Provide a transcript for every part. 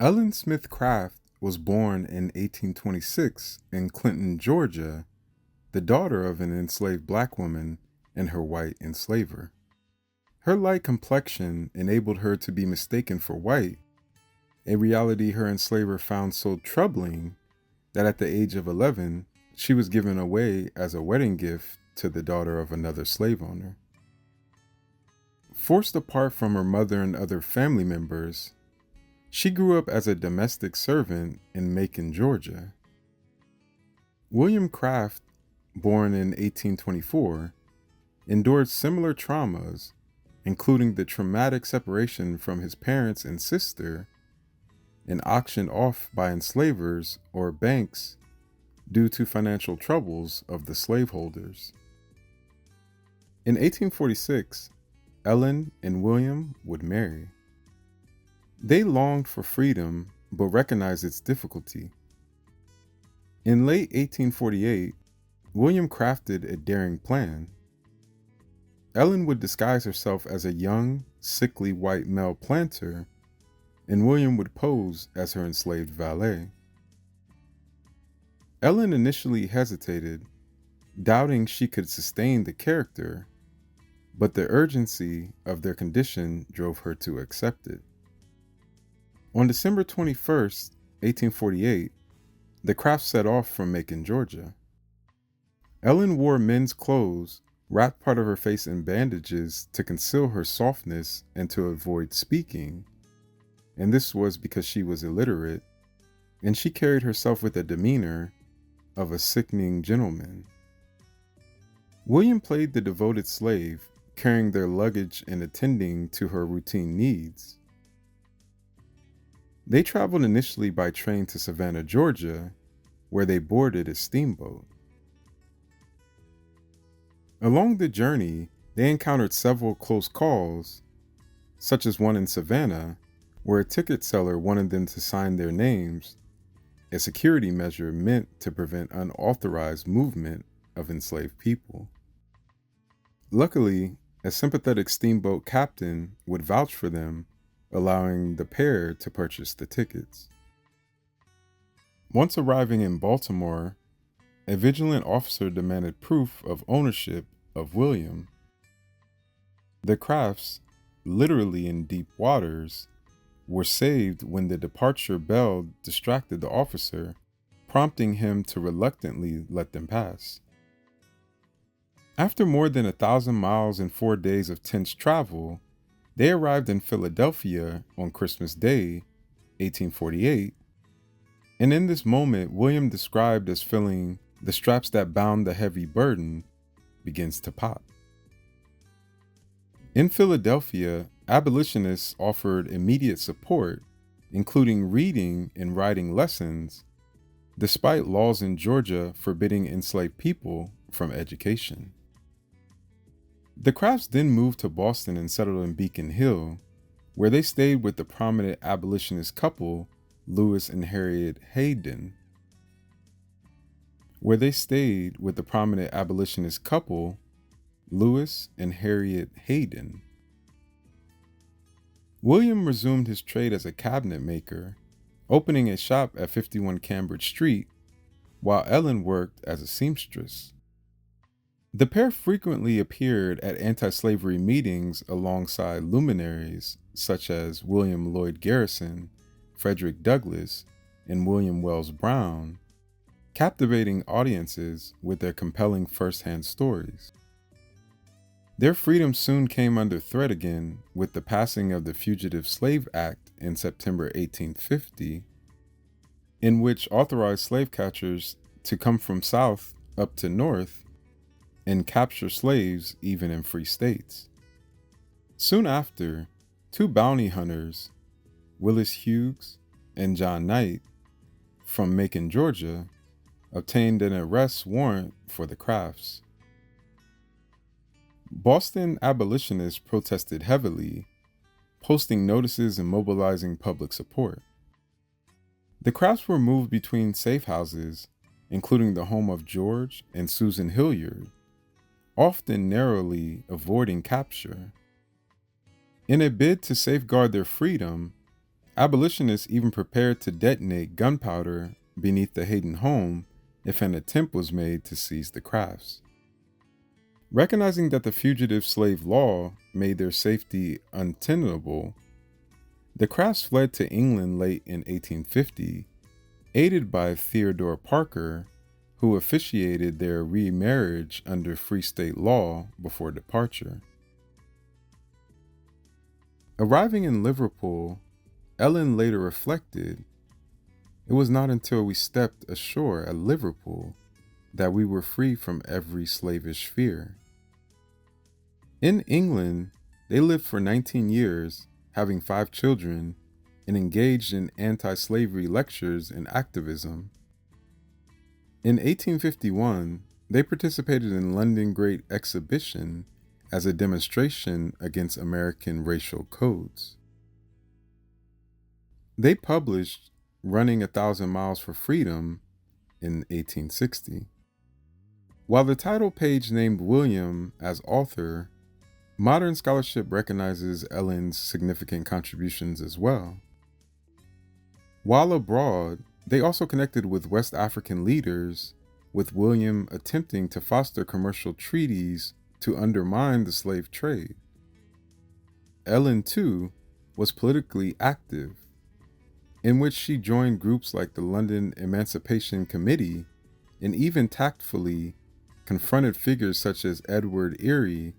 Ellen Smith Craft was born in 1826 in Clinton, Georgia, the daughter of an enslaved black woman and her white enslaver. Her light complexion enabled her to be mistaken for white, a reality her enslaver found so troubling that at the age of 11, she was given away as a wedding gift to the daughter of another slave owner. Forced apart from her mother and other family members, she grew up as a domestic servant in Macon, Georgia. William Craft, born in 1824, endured similar traumas, including the traumatic separation from his parents and sister, and auctioned off by enslavers or banks due to financial troubles of the slaveholders. In 1846, Ellen and William would marry. They longed for freedom, but recognized its difficulty. In late 1848, William crafted a daring plan. Ellen would disguise herself as a young, sickly white male planter, and William would pose as her enslaved valet. Ellen initially hesitated, doubting she could sustain the character, but the urgency of their condition drove her to accept it. On December 21st, 1848, the Crafts set off from Macon, Georgia. Ellen wore men's clothes, wrapped part of her face in bandages to conceal her softness and to avoid speaking, and this was because she was illiterate, and she carried herself with a demeanor of a sickening gentleman. William played the devoted slave, carrying their luggage and attending to her routine needs. They traveled initially by train to Savannah, Georgia, where they boarded a steamboat. Along the journey, they encountered several close calls, such as one in Savannah, where a ticket seller wanted them to sign their names, a security measure meant to prevent unauthorized movement of enslaved people. Luckily, a sympathetic steamboat captain would vouch for them, allowing the pair to purchase the tickets. Once arriving in Baltimore, a vigilant officer demanded proof of ownership of William. The Crafts, literally in deep waters, were saved when the departure bell distracted the officer, prompting him to reluctantly let them pass. After more than 1,000 miles and 4 days of tense travel, they arrived in Philadelphia on Christmas Day, 1848, and in this moment, William, described as feeling the straps that bound the heavy burden, begins to pop. In Philadelphia, abolitionists offered immediate support, including reading and writing lessons, despite laws in Georgia forbidding enslaved people from education. The Crafts then moved to Boston and settled in Beacon Hill, where they stayed with the prominent abolitionist couple, Lewis and Harriet Hayden. William resumed his trade as a cabinet maker, opening a shop at 51 Cambridge Street, while Ellen worked as a seamstress. The pair frequently appeared at anti-slavery meetings alongside luminaries such as William Lloyd Garrison, Frederick Douglass, and William Wells Brown, captivating audiences with their compelling first-hand stories. Their freedom soon came under threat again with the passing of the Fugitive Slave Act in September 1850, in which authorized slave catchers to come from south up to north and capture slaves even in free states. Soon after, 2 bounty hunters, Willis Hughes and John Knight, from Macon, Georgia, obtained an arrest warrant for the Crafts. Boston abolitionists protested heavily, posting notices and mobilizing public support. The Crafts were moved between safe houses, including the home of George and Susan Hilliard, often narrowly avoiding capture. In a bid to safeguard their freedom, Abolitionists even prepared to detonate gunpowder beneath the Hayden home if an attempt was made to seize the crafts. Recognizing that the fugitive slave law made their safety untenable, the crafts fled to England late in 1850, aided by Theodore Parker, who officiated their remarriage under Free State law before departure. Arriving in Liverpool, Ellen later reflected, "It was not until we stepped ashore at Liverpool that we were free from every slavish fear." In England, they lived for 19 years, having 5 children, and engaged in anti-slavery lectures and activism. In 1851, they participated in London Great Exhibition as a demonstration against American racial codes. They published Running 1,000 Miles for Freedom in 1860. While the title page named William as author, modern scholarship recognizes Ellen's significant contributions as well. While abroad, they also connected with West African leaders, with William attempting to foster commercial treaties to undermine the slave trade. Ellen, too, was politically active, in which she joined groups like the London Emancipation Committee and even tactfully confronted figures such as Edward Erie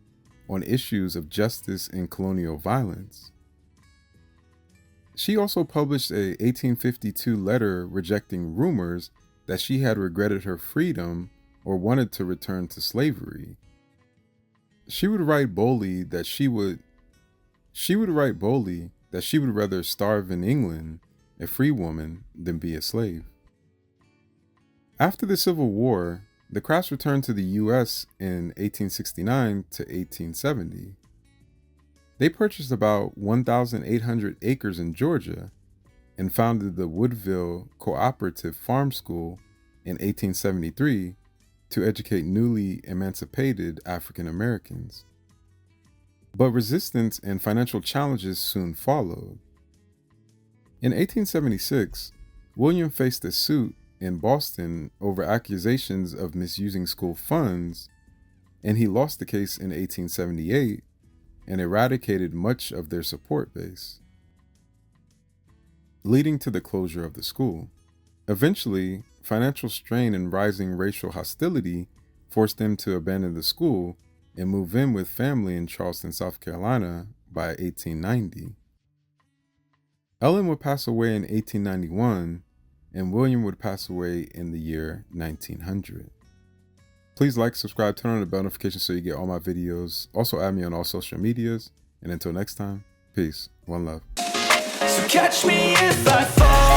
on issues of justice and colonial violence. She also published a 1852 letter rejecting rumors that she had regretted her freedom or wanted to return to slavery. She would write boldly that she would rather starve in England, a free woman, than be a slave. After the Civil War, the Crafts returned to the U.S. in 1869 to 1870. They purchased about 1,800 acres in Georgia and founded the Woodville Cooperative Farm School in 1873 to educate newly emancipated African Americans. But resistance and financial challenges soon followed. In 1876, William faced a suit in Boston over accusations of misusing school funds, and he lost the case in 1878 and eradicated much of their support base, leading to the closure of the school. Eventually, financial strain and rising racial hostility forced them to abandon the school and move in with family in Charleston, South Carolina by 1890. Ellen would pass away in 1891, and William would pass away in the year 1900. Please like, subscribe, turn on the bell notification so you get all my videos. Also add me on all social medias. And until next time, peace, one love. So catch me if I fall.